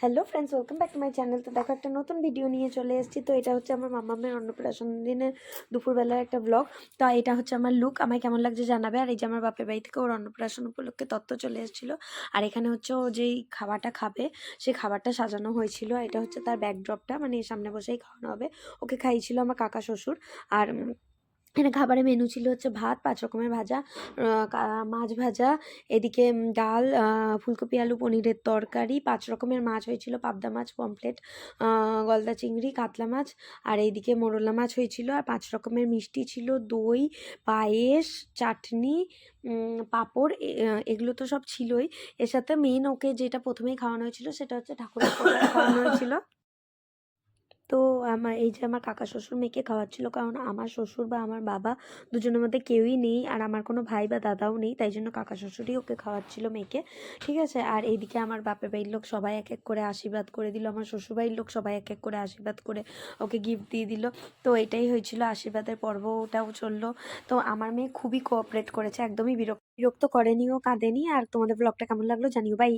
Hello friends, welcome back to my channel. তো দেখো, একটা নতুন ভিডিও নিয়ে চলে এসেছি। তো এটা হচ্ছে আমার মামামের অন্নপ্রাশন দিনের দুপুরবেলার একটা ব্লগ। তো এটা হচ্ছে আমার লুক, আমায় কেমন লাগছে জানাবে। আর এই যে আমার বাপের বাড়ি থেকে ওর অন্নপ্রাশন উপলক্ষে তত্ত্ব চলে এসেছিলো। আর এখানে হচ্ছে ও যেই খাবারটা খাবে সেই খাবারটা সাজানো হয়েছিল। এটা হচ্ছে তার ব্যাকড্রপটা, মানে সামনে বসেই খাওয়ানো হবে। ওকে খাইয়েছিল আমার কাকা শ্বশুর। আর এখানে খাবারের মেনু ছিল হচ্ছে ভাত, 5 রকমের ভাজা, মাছ ভাজা, এদিকে ডাল, ফুলকপি আলু পনিরের তরকারি, 5 রকমের মাছ হয়েছিল, পাবদা মাছ, পমফ্রেট, গলদা চিংড়ি, কাতলা মাছ, আর এইদিকে মোরলা মাছ হয়েছিল। আর 5 রকমের মিষ্টি ছিল, দই, পায়েস, চাটনি, পাঁপড়, এগুলো তো সব ছিলই। এর সাথে মেন ওকে যেটা প্রথমেই খাওয়ানো হয়েছিল সেটা হচ্ছে ঠাকুরের প্রসাদ খাওয়ানো হয়েছিল। তো এই যে আমার কাকা শ্বশুর মেয়েকে খাওয়াচ্ছিল, কারণ আমার শ্বশুর বা আমার বাবা দুজনের মধ্যে কেউই নেই, আর আমার কোনো ভাই বা দাদাও নেই, তাই জন্য কাকা শ্বশুরই ওকে খাওয়াচ্ছিল মেয়েকে, ঠিক আছে। আর এইদিকে আমার বাপের বাড়ির লোক সবাই এক এক করে আশীর্বাদ করে দিল, আমার শ্বশুর বাড়ির লোক সবাই এক এক করে আশীর্বাদ করে ওকে গিফট দিয়ে দিল। তো এটাই হয়েছিল, আশীর্বাদের পর্ব ওটাও চললো। তো আমার মেয়ে খুবই কোঅপারেট করেছে, একদমই বিরক্ত করেনি, ও কাঁদেনি। আর তোমাদের ব্লগটা কেমন লাগলো জানিও, বাই।